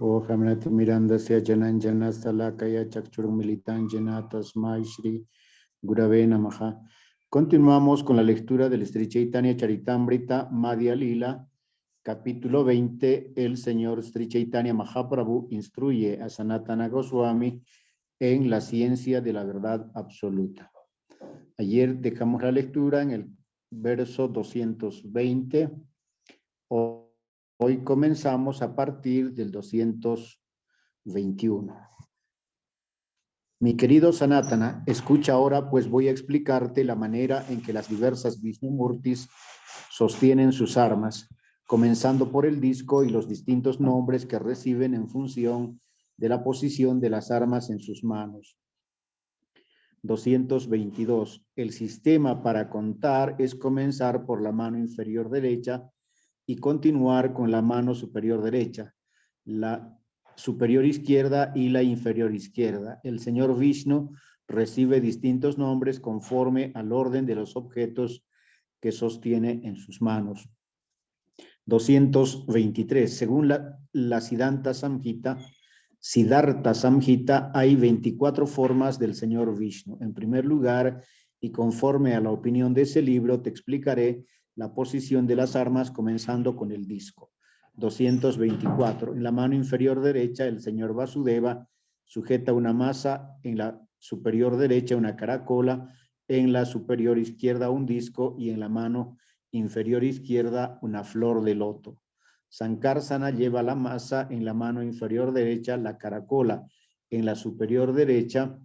O Hamnati Miranda Sia Janan Jana Salakaya Chakchurum Militan Jana Tasmai Shri Gurave Namaha. Continuamos con la lectura del Sri Chaitanya Charitamrita Madhya Lila, capítulo 20. El señor Sri Chaitanya Mahaprabhu instruye a Sanatana Goswami en la ciencia de la verdad absoluta. Ayer dejamos la lectura en el verso 220. Hoy comenzamos a partir del 221. Mi querido Sanatana, escucha ahora, pues voy a explicarte la manera en que las diversas Vishnumurtis sostienen sus armas, comenzando por el disco y los distintos nombres que reciben en función de la posición de las armas en sus manos. 222. El sistema para contar es comenzar por la mano inferior derecha y continuar con la mano superior derecha, la superior izquierda y la inferior izquierda. El señor Vishnu recibe distintos nombres conforme al orden de los objetos que sostiene en sus manos. 223. Según la Siddhanta Samhita, hay 24 formas del señor Vishnu. En primer lugar, y conforme a la opinión de ese libro, te explicaré la posición de las armas comenzando con el disco. 224. En la mano inferior derecha, el señor Vasudeva sujeta una masa, en la superior derecha una caracola, en la superior izquierda un disco y en la mano inferior izquierda una flor de loto. Sankarsana lleva la masa, en la mano inferior derecha la caracola, en la superior derecha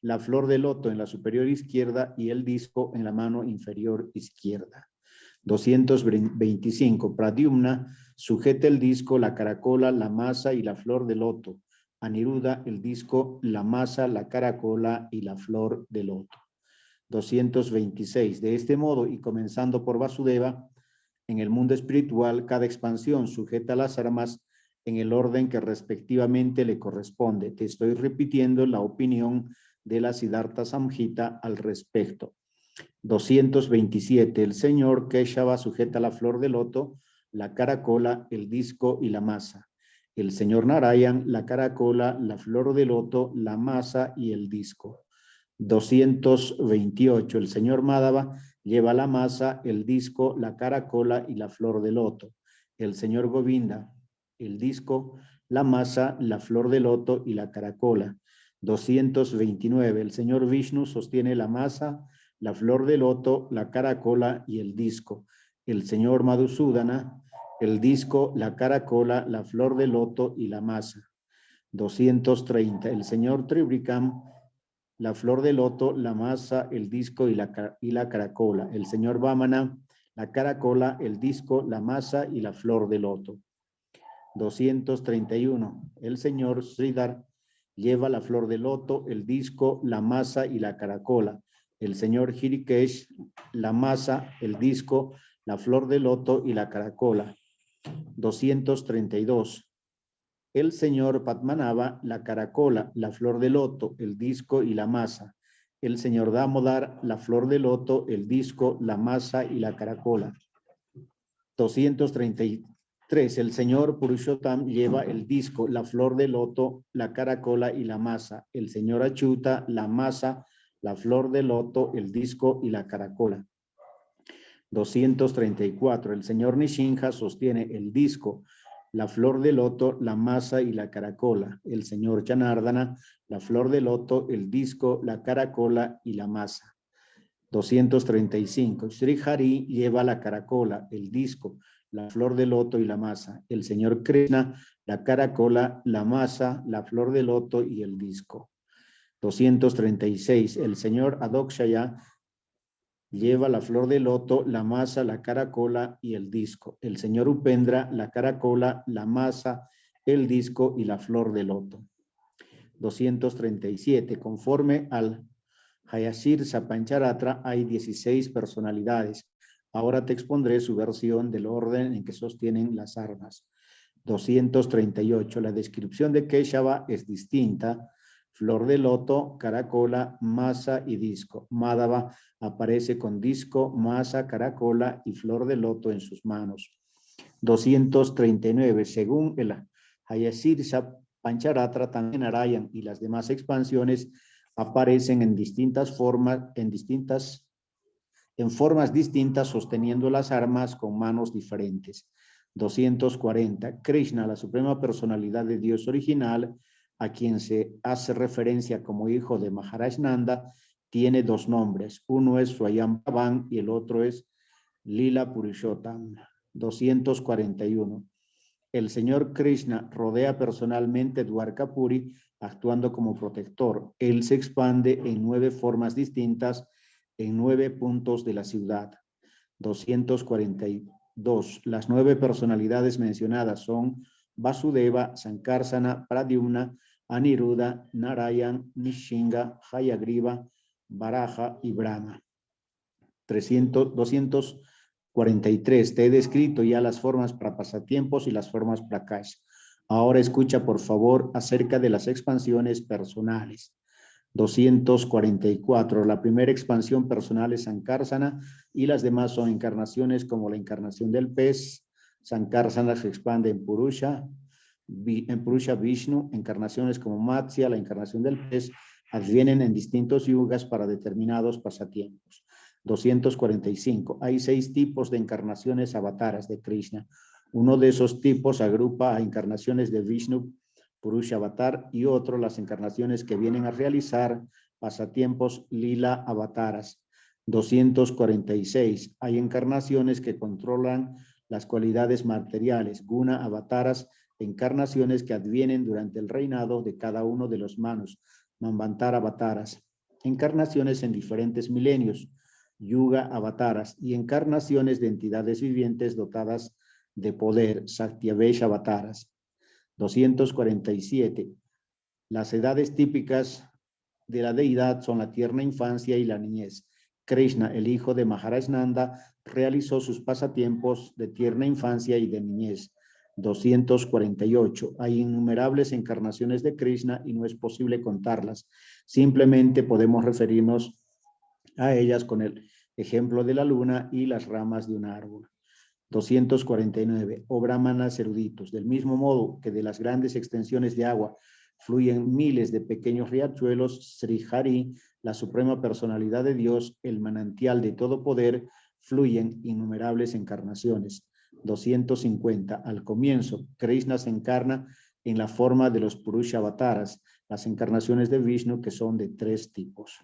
la flor de loto, en la superior izquierda y el disco en la mano inferior izquierda. 225. Pradyumna sujeta el disco, la caracola, la masa y la flor de loto. Aniruddha el disco, la masa, la caracola y la flor de loto. 226. De este modo, y comenzando por Vasudeva, en el mundo espiritual, cada expansión sujeta las armas en el orden que respectivamente le corresponde. Te estoy repitiendo la opinión de la Siddhartha Samhita al respecto. 227. El señor Keshava sujeta la flor de loto, la caracola, el disco y la masa. El señor Narayan, la caracola, la flor de loto, la masa y el disco. 228. El señor Madhava lleva la masa, el disco, la caracola y la flor de loto. El señor Govinda, el disco, la masa, la flor de loto y la caracola. 229. El señor Vishnu sostiene la masa, la flor de loto, la caracola y el disco. El señor Madhusudana, el disco, la caracola, la flor de loto y la masa. 230. El señor Tribrikam, la flor de loto, la masa, el disco y la caracola. El señor Vamana, la caracola, el disco, la masa y la flor de loto. 231. El señor Sridhar lleva la flor de loto, el disco, la masa y la caracola. El señor Hirikesh, la masa, el disco, la flor de loto y la caracola. 232. El señor Padmanabha, la caracola, la flor de loto, el disco y la masa. El señor Damodar, la flor de loto, el disco, la masa y la caracola. 233. El señor Purushottam lleva el disco, la flor de loto, la caracola y la masa. El señor Achyuta, la masa, la flor de loto, el disco y la caracola. 234. El señor Nishinja sostiene el disco, la flor de loto, la masa y la caracola. El señor Janardana, la flor de loto, el disco, la caracola y la masa. 235. Sri Hari lleva la caracola, el disco, la flor de loto y la masa. El señor Krishna, la caracola, la masa, la flor de loto y el disco. 236. El señor Adokshaya lleva la flor de loto, la masa, la caracola y el disco. El señor Upendra, la caracola, la masa, el disco y la flor de loto. 237. Conforme al Hayashir Sapancharatra hay 16 personalidades. Ahora te expondré su versión del orden en que sostienen las armas. 238. La descripción de Keshava es distinta. Flor de loto, caracola, masa y disco. Madhava aparece con disco, masa, caracola y flor de loto en sus manos. 239. Según el Hayasirsa, Pancharatra, también Narayan y las demás expansiones aparecen en distintas formas, en formas distintas, sosteniendo las armas con manos diferentes. 240. Krishna, la suprema personalidad de Dios original, a quien se hace referencia como hijo de Maharaj Nanda, tiene dos nombres. Uno es Swayam Bhavan y el otro es Lila Purushottam. 241. El Señor Krishna rodea personalmente Dwarkapuri, actuando como protector. Él se expande en 9 formas distintas en 9 puntos de la ciudad. 242. Las 9 personalidades mencionadas son Vasudeva, Sankarsana, Pradyumna, Aniruddha, Narayan, Nishinga, Hayagriva, Varaha y Brahma. 243. Te he descrito ya las formas para pasatiempos y las formas para cash. Ahora escucha, por favor, acerca de las expansiones personales. 244. La primera expansión personal es Sankarsana y las demás son encarnaciones como la encarnación del pez. Sankarsana se expande en Purusha Vishnu. Encarnaciones como Matsya, la encarnación del pez, advienen en distintos yugas para determinados pasatiempos. 245. Hay 6 tipos de encarnaciones avataras de Krishna. Uno de esos tipos agrupa a encarnaciones de Vishnu, Purusha Avatar, y otro las encarnaciones que vienen a realizar pasatiempos Lila Avataras. 246. Hay encarnaciones que controlan las cualidades materiales, Guna Avataras, encarnaciones que advienen durante el reinado de cada uno de los manos, Manvantara Avataras, encarnaciones en diferentes milenios, Yuga Avataras, y encarnaciones de entidades vivientes dotadas de poder, Satyavesha Avataras. 247. Las edades típicas de la deidad son la tierna infancia y la niñez. Krishna, el hijo de Maharaj Nanda, realizó sus pasatiempos de tierna infancia y de niñez. 248. Hay innumerables encarnaciones de Krishna y no es posible contarlas. Simplemente podemos referirnos a ellas con el ejemplo de la luna y las ramas de un árbol. 249. O brahmanas eruditos. Del mismo modo que de las grandes extensiones de agua fluyen miles de pequeños riachuelos, Sri Hari, la suprema personalidad de Dios, el manantial de todo poder, fluyen innumerables encarnaciones. 250. Al comienzo, Krishna se encarna en la forma de los Purusha Avataras, las encarnaciones de Vishnu, que son de 3 tipos.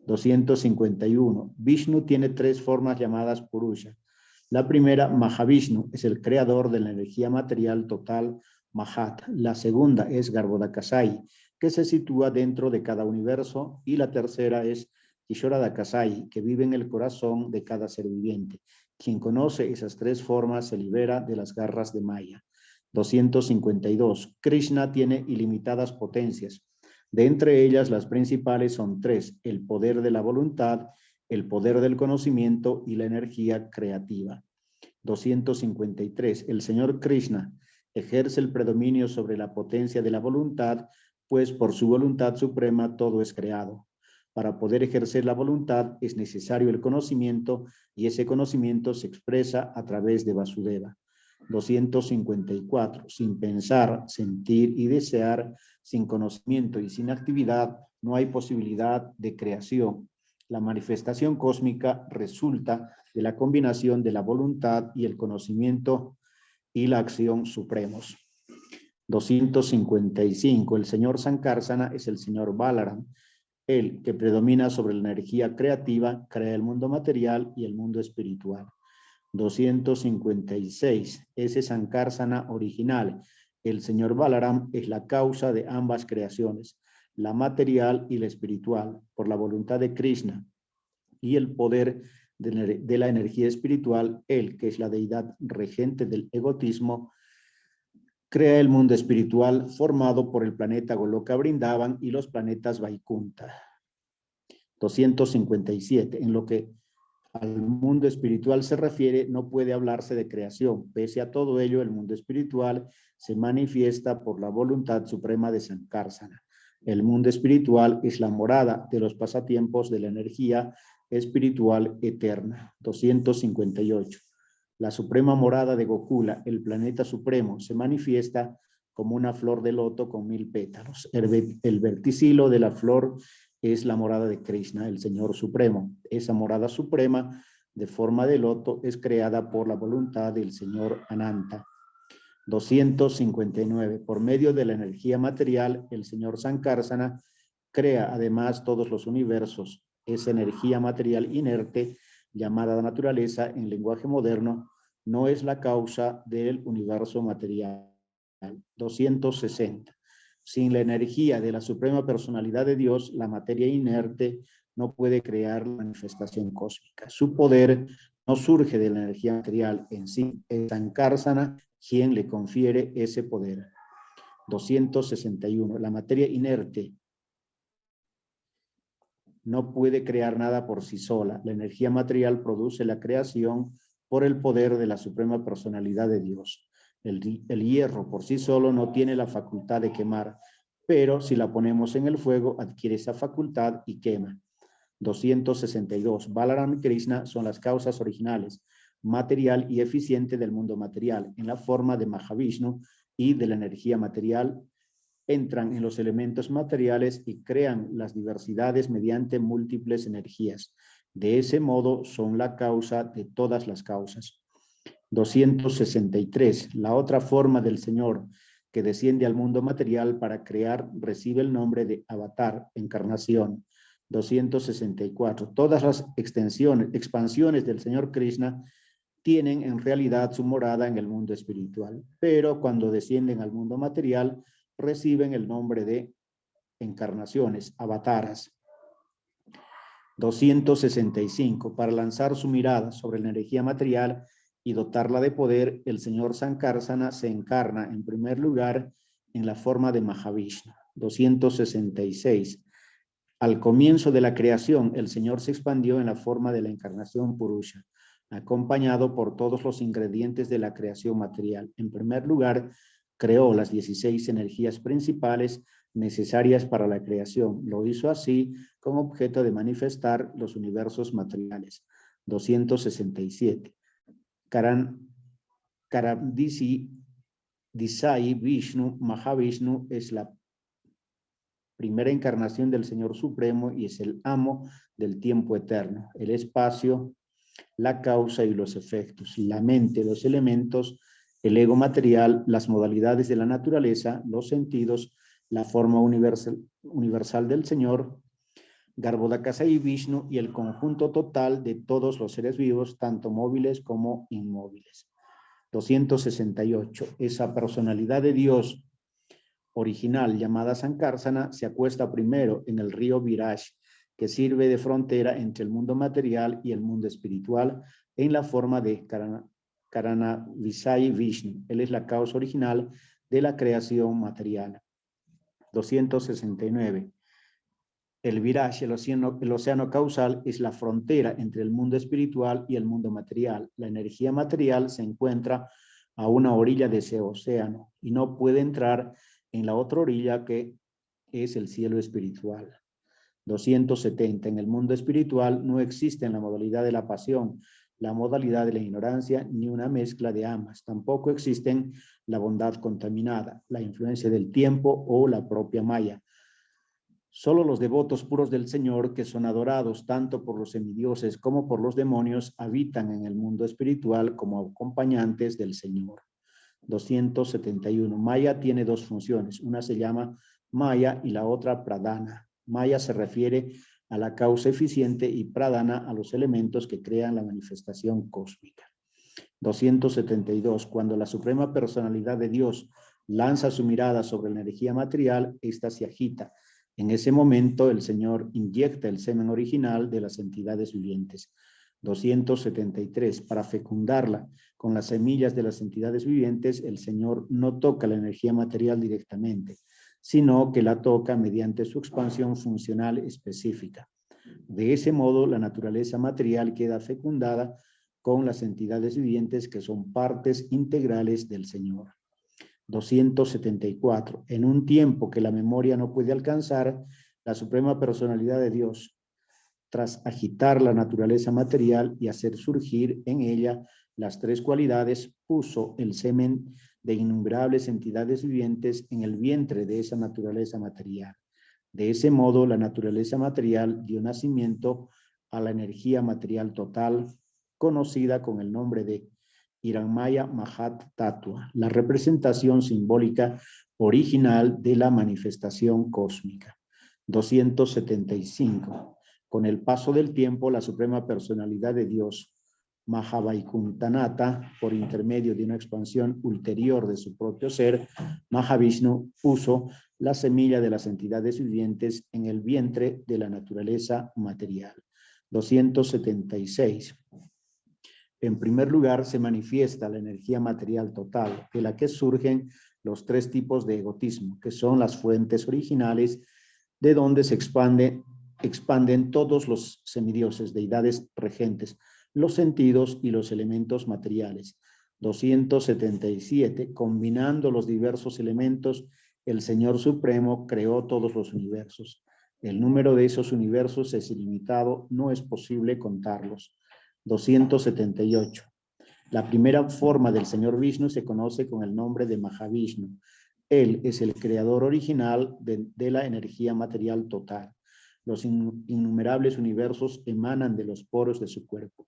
251. Vishnu tiene 3 formas llamadas Purusha. La primera, Mahavishnu, es el creador de la energía material total, Mahat. La segunda es Garbhodakasai, que se sitúa dentro de cada universo. Y la tercera es Kishoradakasai, que vive en el corazón de cada ser viviente. Quien conoce esas 3 formas se libera de las garras de Maya. 252. Krishna tiene ilimitadas potencias. De entre ellas, las principales son 3, el poder de la voluntad, el poder del conocimiento y la energía creativa. 253. El Señor Krishna ejerce el predominio sobre la potencia de la voluntad, pues por su voluntad suprema todo es creado. Para poder ejercer la voluntad es necesario el conocimiento y ese conocimiento se expresa a través de Vasudeva. 254. Sin pensar, sentir y desear, sin conocimiento y sin actividad, no hay posibilidad de creación. La manifestación cósmica resulta de la combinación de la voluntad y el conocimiento y la acción supremos. 255. El señor Sankarsana es el señor Balaram. Él, que predomina sobre la energía creativa, crea el mundo material y el mundo espiritual. 256. Ese Sankarsana original. El señor Balaram es la causa de ambas creaciones, la material y la espiritual, por la voluntad de Krishna y el poder de la energía espiritual. Él, que es la deidad regente del egotismo, crea el mundo espiritual formado por el planeta Goloka Vrindavan y los planetas Vaikunta. 257. En lo que al mundo espiritual se refiere, no puede hablarse de creación. Pese a todo ello, el mundo espiritual se manifiesta por la voluntad suprema de Sankarsana. El mundo espiritual es la morada de los pasatiempos de la energía espiritual eterna. 258. La suprema morada de Gokula, el planeta supremo, se manifiesta como una flor de loto con 1000 pétalos. El verticilo de la flor es la morada de Krishna, el Señor Supremo. Esa morada suprema de forma de loto es creada por la voluntad del Señor Ananta. 259. Por medio de la energía material, el Señor Sankarsana crea además todos los universos. Esa energía material inerte, llamada naturaleza en lenguaje moderno, no es la causa del universo material. 260. Sin la energía de la Suprema Personalidad de Dios, la materia inerte no puede crear la manifestación cósmica. Su poder no surge de la energía material en sí, es Sankarsana quien le confiere ese poder. 261. La materia inerte no puede crear nada por sí sola. La energía material produce la creación por el poder de la Suprema Personalidad de Dios. El hierro por sí solo no tiene la facultad de quemar, pero si la ponemos en el fuego adquiere esa facultad y quema. 262. Balaram y Krishna son las causas originales, material y eficiente del mundo material, en la forma de Mahavishnu y de la energía material. Entran en los elementos materiales y crean las diversidades mediante múltiples energías. De ese modo son la causa de todas las causas. 263. La otra forma del Señor que desciende al mundo material para crear recibe el nombre de avatar, encarnación. 264. Todas las expansiones del Señor Krishna tienen en realidad su morada en el mundo espiritual, pero cuando descienden al mundo material reciben el nombre de encarnaciones, avataras. 265. Para lanzar su mirada sobre la energía material y dotarla de poder, el Señor Sankarsana se encarna en primer lugar en la forma de Mahavishnu. 266. Al comienzo de la creación, el Señor se expandió en la forma de la encarnación Purusha, acompañado por todos los ingredientes de la creación material. En primer lugar, creó las 16 energías principales necesarias para la creación. Lo hizo así con objeto de manifestar los universos materiales. 267. Karamdisi Disai Vishnu, Mahavishnu, es la primera encarnación del Señor Supremo y es el amo del tiempo eterno, el espacio, la causa y los efectos, la mente, los elementos, el ego material, las modalidades de la naturaleza, los sentidos, la forma universal del Señor, Garbhodakasa y Vishnu y el conjunto total de todos los seres vivos, tanto móviles como inmóviles. 268. Esa personalidad de Dios original llamada Sankarsana se acuesta primero en el río Viraj, que sirve de frontera entre el mundo material y el mundo espiritual en la forma de Karana Visai Vishnu. Él es la causa original de la creación material. 269. El Viraj, el océano causal, es la frontera entre el mundo espiritual y el mundo material. La energía material se encuentra a una orilla de ese océano y no puede entrar en la otra orilla que es el cielo espiritual. 270. En el mundo espiritual no existe la modalidad de la pasión, la modalidad de la ignorancia, ni una mezcla de ambas. Tampoco existen la bondad contaminada, la influencia del tiempo o la propia maya. Solo los devotos puros del Señor, que son adorados tanto por los semidioses como por los demonios, habitan en el mundo espiritual como acompañantes del Señor. 271. Maya tiene dos funciones. Una se llama Maya y la otra Pradana. Maya se refiere a la causa eficiente y Pradana a los elementos que crean la manifestación cósmica. 272. Cuando la Suprema Personalidad de Dios lanza su mirada sobre la energía material, ésta se agita. En ese momento el Señor inyecta el semen original de las entidades vivientes. 273. Para fecundarla con las semillas de las entidades vivientes, el Señor no toca la energía material directamente, sino que la toca mediante su expansión funcional específica. De ese modo, la naturaleza material queda fecundada con las entidades vivientes que son partes integrales del Señor. 274. En un tiempo que la memoria no puede alcanzar, la Suprema Personalidad de Dios, tras agitar la naturaleza material y hacer surgir en ella las tres cualidades, puso el semen de innumerables entidades vivientes en el vientre de esa naturaleza material. De ese modo, la naturaleza material dio nacimiento a la energía material total, conocida con el nombre de Hiranmaya Mahat Tattva, la representación simbólica original de la manifestación cósmica. 275. Con el paso del tiempo, la Suprema Personalidad de Dios, Mahavaikunthanata, por intermedio de una expansión ulterior de su propio ser, Mahavishnu puso la semilla de las entidades vivientes en el vientre de la naturaleza material. 276. En primer lugar, se manifiesta la energía material total, de la que surgen los tres tipos de egotismo, que son las fuentes originales de donde se expanden todos los semidioses, deidades regentes, los sentidos y los elementos materiales. 277. Combinando los diversos elementos, el Señor Supremo creó todos los universos. El número de esos universos es ilimitado, no es posible contarlos. 278. La primera forma del Señor Vishnu se conoce con el nombre de Mahavishnu. Él es el creador original de la energía material total. Los innumerables universos emanan de los poros de su cuerpo.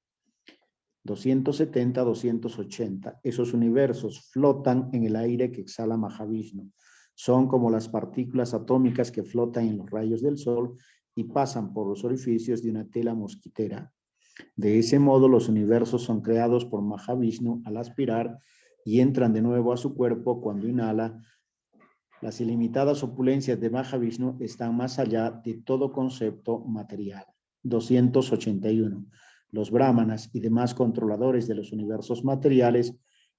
270, 280. Esos universos flotan en el aire que exhala Mahavishnu. Son como las partículas atómicas que flotan en los rayos del sol y pasan por los orificios de una tela mosquitera. De ese modo, los universos son creados por Mahavishnu al aspirar y entran de nuevo a su cuerpo cuando inhala. Las ilimitadas opulencias de Mahavishnu están más allá de todo concepto material. 281. Los brahmanas y demás controladores de los universos materiales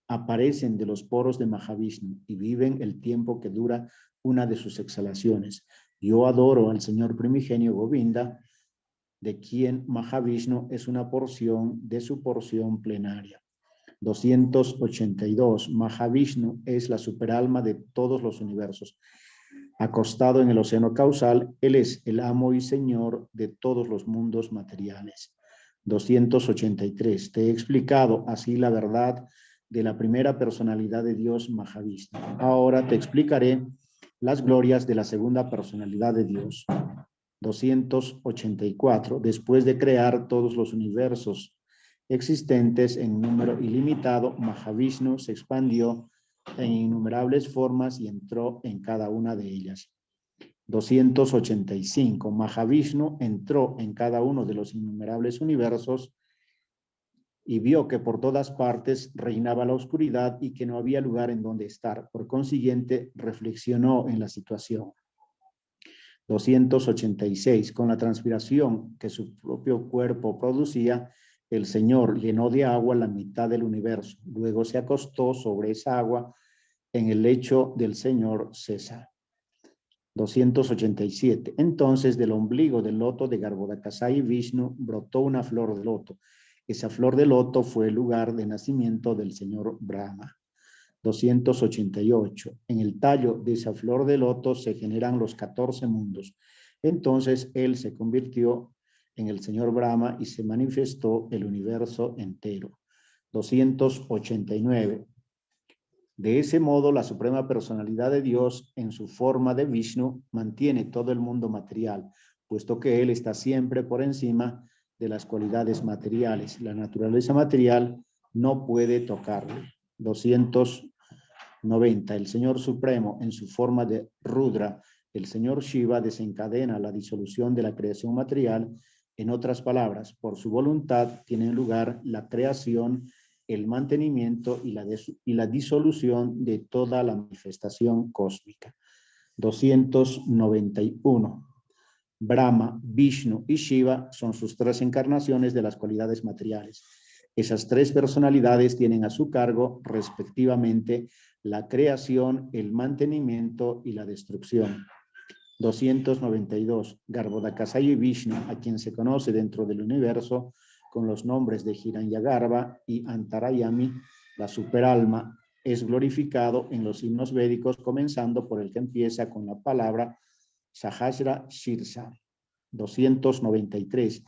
aparecen de los poros de Mahavishnu y viven el tiempo que dura una de sus exhalaciones. Yo adoro al Señor primigenio Govinda, de quien Mahavishnu es una porción de su porción plenaria. 282. Mahavishnu es la superalma de todos los universos. Acostado en el océano causal, él es el amo y señor de todos los mundos materiales. 283. Te he explicado así la verdad de la primera personalidad de Dios, Mahavishnu. Ahora te explicaré las glorias de la segunda personalidad de Dios. 284. Después de crear todos los universos existentes en número ilimitado, Mahavishnu se expandió en innumerables formas y entró en cada una de ellas. 285. Mahavishnu entró en cada uno de los innumerables universos y vio que por todas partes reinaba la oscuridad y que no había lugar en donde estar. Por consiguiente, reflexionó en la situación. 286. Con la transpiración que su propio cuerpo producía, el Señor llenó de agua la mitad del universo. Luego se acostó sobre esa agua en el lecho del Señor César. 287. Entonces del ombligo del loto de Garbhodakasai Vishnu brotó una flor de loto. Esa flor de loto fue el lugar de nacimiento del Señor Brahma. 288. En el tallo de esa flor de loto se generan los 14 mundos. Entonces él se convirtió en el Señor Brahma y se manifestó el universo entero. 289. De ese modo, la Suprema Personalidad de Dios, en su forma de Vishnu, mantiene todo el mundo material, puesto que él está siempre por encima de las cualidades materiales. La naturaleza material no puede tocarle. 290. El Señor Supremo, en su forma de Rudra, el Señor Shiva, desencadena la disolución de la creación material. En otras palabras, por su voluntad tienen lugar la creación, el mantenimiento y la disolución de toda la manifestación cósmica. 291. Brahma, Vishnu y Shiva son sus tres encarnaciones de las cualidades materiales. Esas tres personalidades tienen a su cargo, respectivamente, la creación, el mantenimiento y la destrucción. 292. Garbhodakasai Vishnu, a quien se conoce dentro del universo con los nombres de Hiranyagarbha y Antarayami, la superalma, es glorificado en los himnos védicos, comenzando por el que empieza con la palabra Sahasra Shirsa. 293.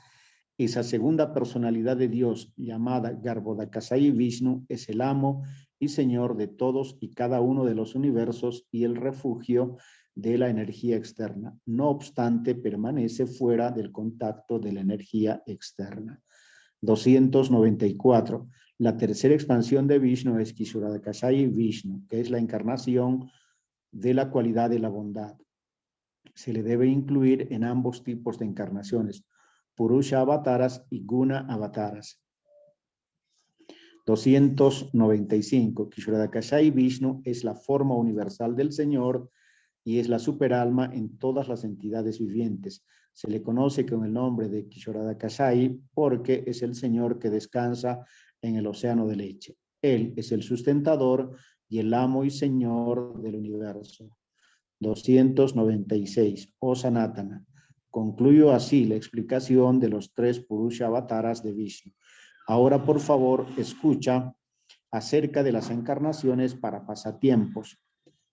Esa segunda personalidad de Dios, llamada Garbhodakashayi Vishnu, es el amo y señor de todos y cada uno de los universos y el refugio de la energía externa. No obstante, permanece fuera del contacto de la energía externa. 294. La tercera expansión de Vishnu es Kishuradakashayi Vishnu, que es la encarnación de la cualidad de la bondad. Se le debe incluir en ambos tipos de encarnaciones, Purusha avataras y Guna avataras. 295. Kishuradakashayi Vishnu es la forma universal del Señor y es la superalma en todas las entidades vivientes. Se le conoce con el nombre de Kishuradakashayi porque es el Señor que descansa en el océano de leche. Él es el sustentador y el amo y Señor del universo. 296. Oh Sanatana. Concluyo así la explicación de los 3 Purusha avataras de Vishnu. Ahora, por favor, escucha acerca de las encarnaciones para pasatiempos.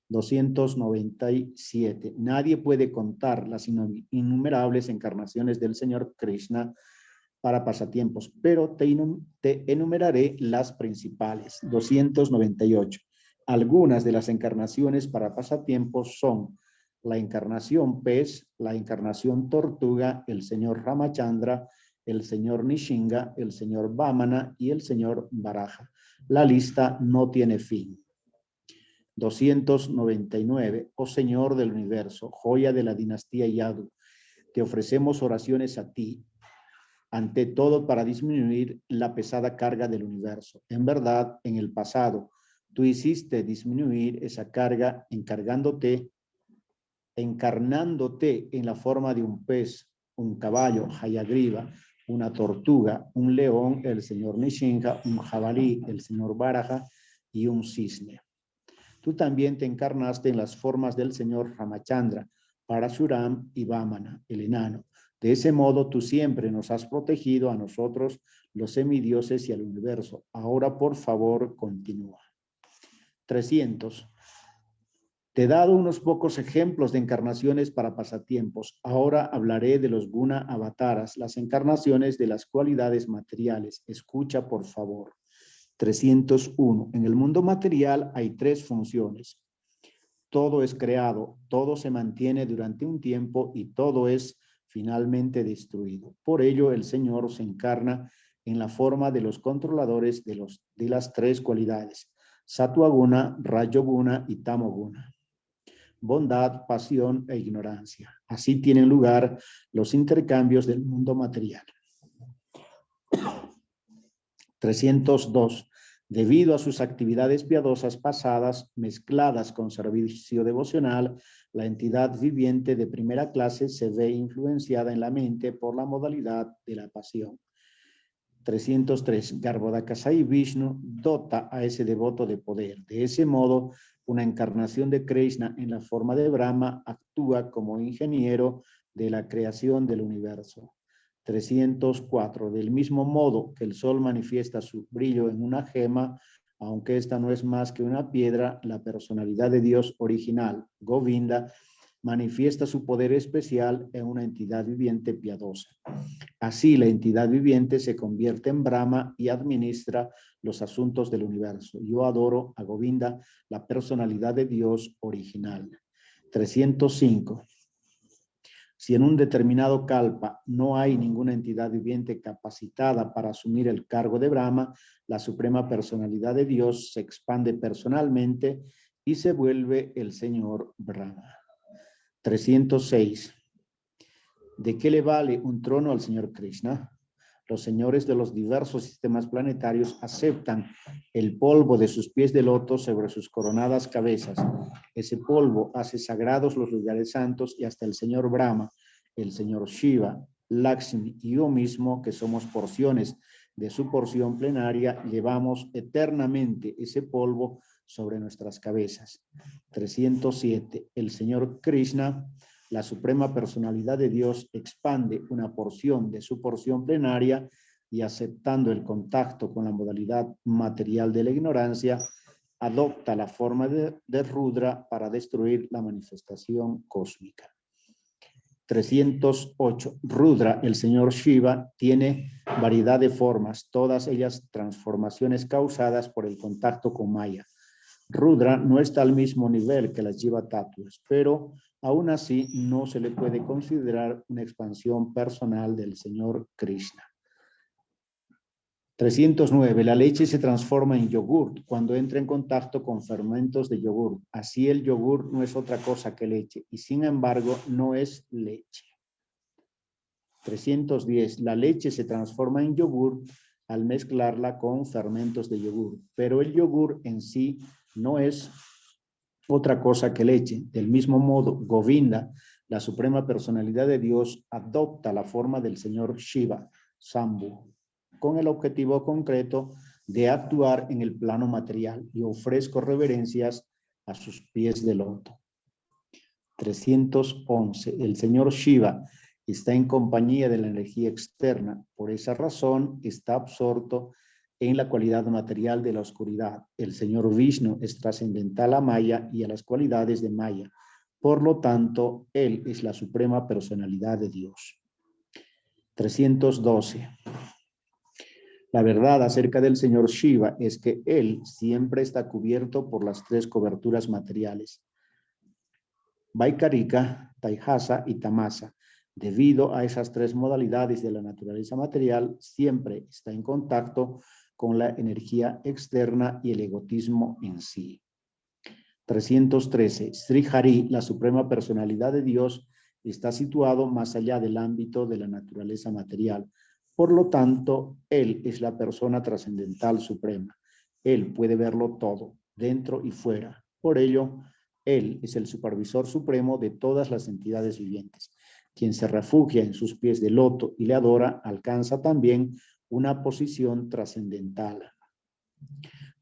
297. Nadie puede contar las innumerables encarnaciones del Señor Krishna para pasatiempos, pero te enumeraré las principales. 298. Algunas de las encarnaciones para pasatiempos son la encarnación pez, la encarnación tortuga, el señor Ramachandra, el señor Nishinga, el señor Vamana y el señor Varaha. La lista no tiene fin. 299. Oh Señor del universo, joya de la dinastía Yadu, te ofrecemos oraciones a ti, ante todo para disminuir la pesada carga del universo. En verdad, en el pasado, tú hiciste disminuir esa carga encarnándote en la forma de un pez, un caballo, Hayagriva, una tortuga, un león, el señor Nishinga, un jabalí, el señor Varaha y un cisne. Tú también te encarnaste en las formas del señor Ramachandra, Parashuram y Vamana, el enano. De ese modo, tú siempre nos has protegido a nosotros, los semidioses y al universo. Ahora, por favor, continúa. 300. Te he dado unos pocos ejemplos de encarnaciones para pasatiempos. Ahora hablaré de los Guna avataras, las encarnaciones de las cualidades materiales. Escucha, por favor. 301. En el mundo material hay 3 funciones. Todo es creado, todo se mantiene durante un tiempo y todo es finalmente destruido. Por ello, el Señor se encarna en la forma de los controladores de las 3 cualidades, Sattva-guna, Rajoguna y Tamoguna. Bondad, pasión e ignorancia. Así tienen lugar los intercambios del mundo material. 302. Debido a sus actividades piadosas pasadas, mezcladas con servicio devocional, la entidad viviente de primera clase se ve influenciada en la mente por la modalidad de la pasión. 303. Garbhodakashayi Vishnu dota a ese devoto de poder. De ese modo, una encarnación de Krishna en la forma de Brahma actúa como ingeniero de la creación del universo. 304. Del mismo modo que el sol manifiesta su brillo en una gema, aunque esta no es más que una piedra, la personalidad de Dios original, Govinda, manifiesta su poder especial en una entidad viviente piadosa. Así, la entidad viviente se convierte en Brahma y administra los asuntos del universo. Yo adoro a Govinda, la personalidad de Dios original. 305. Si en un determinado kalpa no hay ninguna entidad viviente capacitada para asumir el cargo de Brahma, la suprema personalidad de Dios se expande personalmente y se vuelve el Señor Brahma. 306. ¿De qué le vale un trono al Señor Krishna? Los señores de los diversos sistemas planetarios aceptan el polvo de sus pies de loto sobre sus coronadas cabezas. Ese polvo hace sagrados los lugares santos y hasta el Señor Brahma, el Señor Shiva, Lakshmi y yo mismo, que somos porciones de su porción plenaria, llevamos eternamente ese polvo sobre nuestras cabezas. 307. El Señor Krishna, la suprema personalidad de Dios, expande una porción de su porción plenaria y, aceptando el contacto con la modalidad material de la ignorancia, adopta la forma de Rudra para destruir la manifestación cósmica. 308. Rudra, el señor Shiva, tiene variedad de formas, todas ellas transformaciones causadas por el contacto con Maya. Rudra no está al mismo nivel que las Jiva Tattvas, pero aún así no se le puede considerar una expansión personal del señor Krishna. 309. La leche se transforma en yogurt cuando entra en contacto con fermentos de yogurt. Así el yogurt no es otra cosa que leche y sin embargo no es leche. 310. La leche se transforma en yogurt al mezclarla con fermentos de yogurt, pero el yogurt en sí no es otra cosa que leche. Del mismo modo, Govinda, la suprema personalidad de Dios, adopta la forma del señor Shiva, Shambhu, con el objetivo concreto de actuar en el plano material y ofrezco reverencias a sus pies de loto. 311. El señor Shiva está en compañía de la energía externa. Por esa razón está absorto en la cualidad material de la oscuridad. El señor Vishnu es trascendental a Maya y a las cualidades de Maya. Por lo tanto, él es la suprema personalidad de Dios. 312. La verdad acerca del señor Shiva es que él siempre está cubierto por las tres coberturas materiales: Vaikarika, Taijasa y Tamasa. Debido a esas tres modalidades de la naturaleza material, siempre está en contacto con la energía externa y el egotismo en sí. 313. Sri Hari, la suprema personalidad de Dios, está situado más allá del ámbito de la naturaleza material. Por lo tanto, él es la persona trascendental suprema. Él puede verlo todo, dentro y fuera. Por ello, él es el supervisor supremo de todas las entidades vivientes. Quien se refugia en sus pies de loto y le adora, alcanza también una posición trascendental.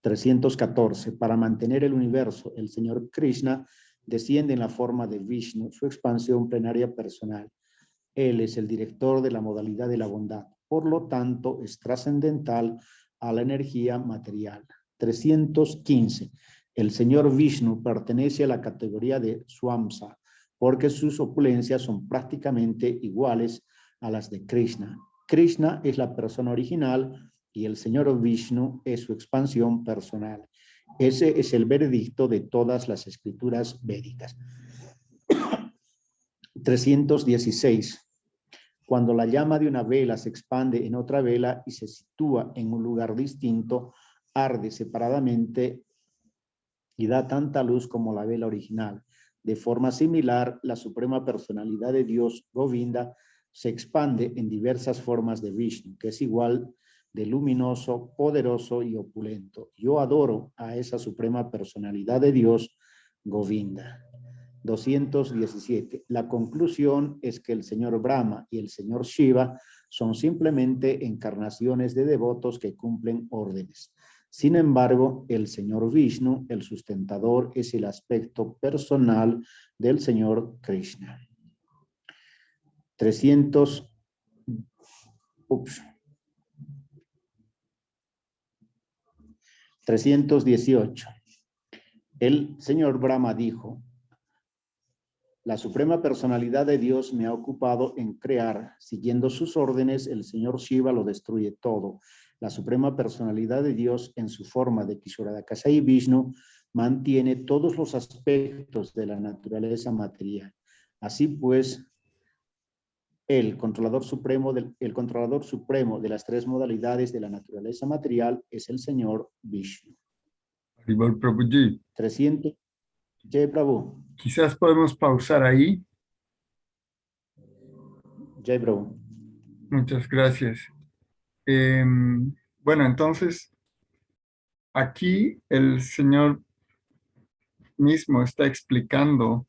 314. Para mantener el universo, el señor Krishna desciende en la forma de Vishnu, su expansión plenaria personal. Él es el director de la modalidad de la bondad. Por lo tanto, es trascendental a la energía material. 315. El señor Vishnu pertenece a la categoría de Swamsa, porque sus opulencias son prácticamente iguales a las de Krishna. Krishna es la persona original y el señor Vishnu es su expansión personal. Ese es el veredicto de todas las escrituras védicas. 316. Cuando la llama de una vela se expande en otra vela y se sitúa en un lugar distinto, arde separadamente y da tanta luz como la vela original. De forma similar, la suprema personalidad de Dios, Govinda, se expande en diversas formas de Vishnu, que es igual de luminoso, poderoso y opulento. Yo adoro a esa suprema personalidad de Dios, Govinda. 217. La conclusión es que el señor Brahma y el señor Shiva son simplemente encarnaciones de devotos que cumplen órdenes. Sin embargo, el señor Vishnu, el sustentador, es el aspecto personal del señor Krishna. 318. El señor Brahma dijo: la suprema personalidad de Dios me ha ocupado en crear. Siguiendo sus órdenes, el señor Shiva lo destruye todo. La suprema personalidad de Dios, en su forma de Kishoradakashayi Vishnu, mantiene todos los aspectos de la naturaleza material. Así pues, el controlador supremo de las tres modalidades de la naturaleza material es el señor Vishnu. Haribol Prabhuji. 300. Jai Prabhu. Quizás podemos pausar ahí. Jai Prabhu. Muchas gracias. Bueno, entonces, aquí el Señor mismo está explicando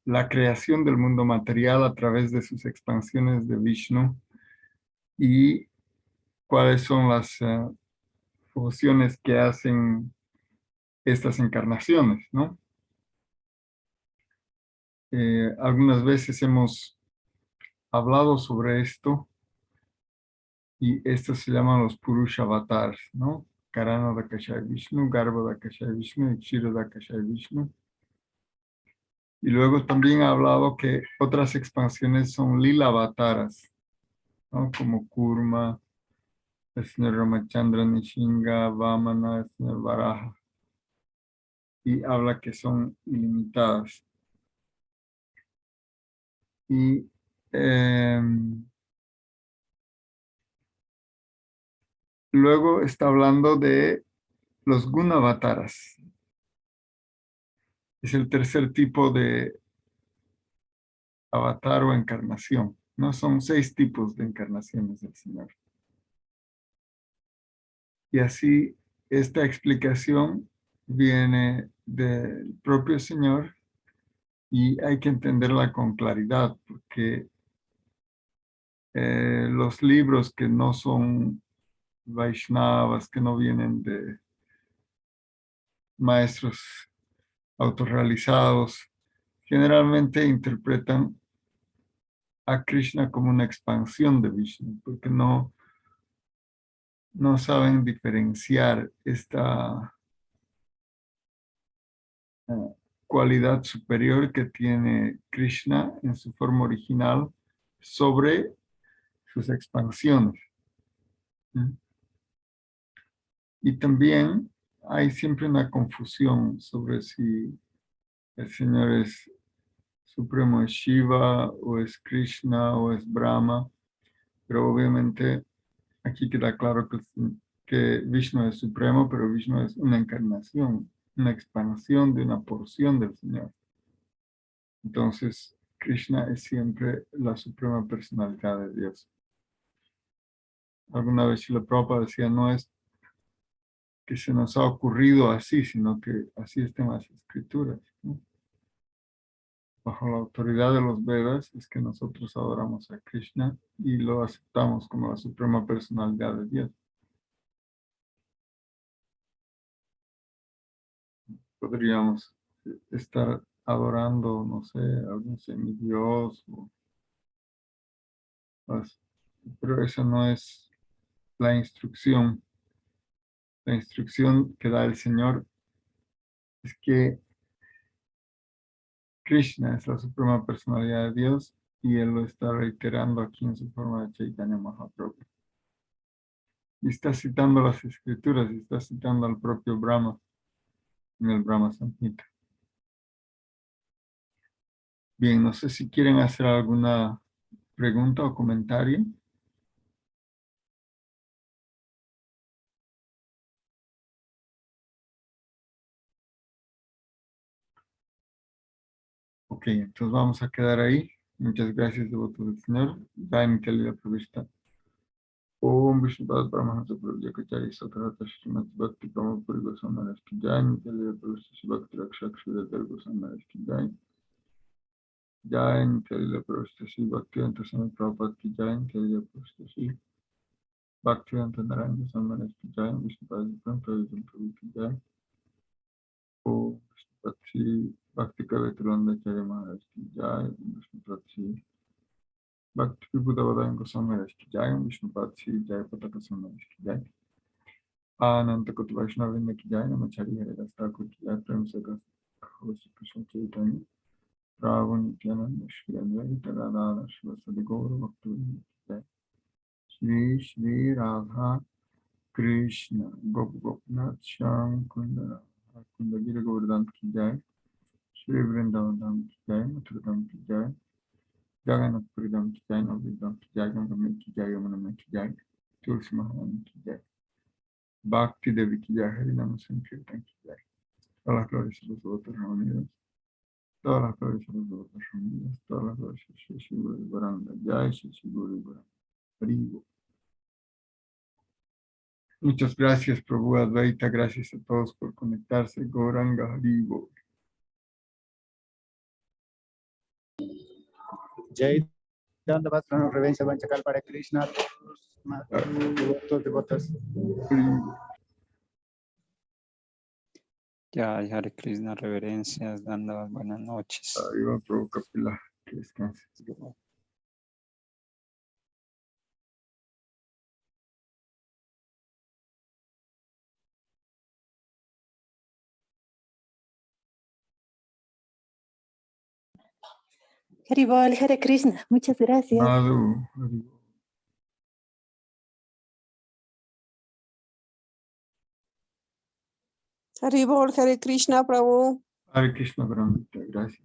la creación del mundo material a través de sus expansiones de Vishnu y cuáles son las funciones que hacen estas encarnaciones, ¿no? Algunas veces hemos hablado sobre esto y estos se llaman los Purusha Avatars, ¿no? Karana Dakashaya Vishnu, Garbha Dakashaya Vishnu y Kshira Dakashaya Vishnu. Y luego también ha hablado que otras expansiones son lila avataras, ¿no? Como Kurma, el señor Ramachandra, Nishinga, Vamana, el señor Varaha. Y habla que son ilimitadas. Y luego está hablando de los Gunavataras. Es el tercer tipo de avatar o encarnación. No son 6 tipos de encarnaciones del Señor. Y así esta explicación viene del propio Señor y hay que entenderla con claridad porque los libros que no son Vaishnavas, que no vienen de maestros autorrealizados, generalmente interpretan a Krishna como una expansión de Vishnu, porque no saben diferenciar esta cualidad superior que tiene Krishna en su forma original sobre sus expansiones. ¿Mm? Y también hay siempre una confusión sobre si el Señor es Supremo es Shiva o es Krishna o es Brahma, pero obviamente aquí queda claro que Vishnu es supremo, pero Vishnu es una encarnación, una expansión de una porción del Señor. Entonces, Krishna es siempre la suprema personalidad de Dios. Alguna vez Srila Prabhupada decía, no es que se nos ha ocurrido así, sino que así están las escrituras, ¿no? Bajo la autoridad de los Vedas es que nosotros adoramos a Krishna y lo aceptamos como la suprema personalidad de Dios. Podríamos estar adorando, no sé, a algún semidios, pero esa no es la instrucción. La instrucción que da el Señor es que Krishna es la suprema personalidad de Dios y Él lo está reiterando aquí en su forma de Chaitanya Mahaprabhu. Y está citando las escrituras y está citando al propio Brahma en el Brahma Samhita. Bien, no sé si quieren hacer alguna pregunta o comentario. Ok, entonces vamos a quedar ahahí. Muchas gracias, devotos del Señor. Jai Nikalila Pravishta. Om Vishnupada Paramahansa Prabhujakachari Satarata Srimati Bhakti Kama Puri Goswami Ki Jai Nikalila Pravishta Shibhakti Rakshak Sridhar Goswami Ki Jai Jai Nikalila Pravishta Shri Bhaktivedanta Swami Prabhupada Ki Jai Nikalila Pravishta Shri Bhaktivedanta Narayana Goswami Ki Jai Vishnupada Prabhupada Ki Jai Om Vishnupada Bhakti Kavetulanda Acharya Maharaj Ki Jai Vishnupada Bhakti Vibhuda Goswami Ki Jai Vishnupada Jai Pataka Swami Ki Jai Ananta Koti Vaishnavinda Ki Jai Namachari Haridas Thakur Ki Jai Prem Sagas Hosi Krishna Chaitanya Prabhu Nityananda Shri Advaita Radha Shivasadi Gaura Bhaktivinoda Ki Jai Shri Shri Radha Krishna Gop Gopnath Shyam Kunda Kundagiri Govardhan Ki Jai Shri Vrindavan Dham Ki Jai Mathura Dham Ki Jai Jagannath Puri Dham Ki Jai Navadvip Dham Ki Jai Ganga Ki Jai Yamuna Ki Jai Tulsi Maharani Ki Jai Bhakti Devi Ki Jai Harinam Sankirtan Ki Jai. Todas las glorias a los devotos reunidos. Todas las glorias a los devotos reunidos. Todas las glorias a Shri Guru Varanda. Jai Shri Guru Varanda. Haribo. Muchas gracias, Prabhu Advaita. Gracias a todos por conectarse. Goranga Haribo. Jai Dandavat Reverencia Vanchakal para Krishna. Devotos. Haribo. Ya, Hare Krishna, reverencias, dando buenas noches. Arriba, Prabhu Kapila. Que descanse. Haribol, Hare Krishna. Muchas gracias. Madhu, Hari Bol. Haribol, Hare Krishna, Prabhu. Hare Krishna, Brahmita, gracias.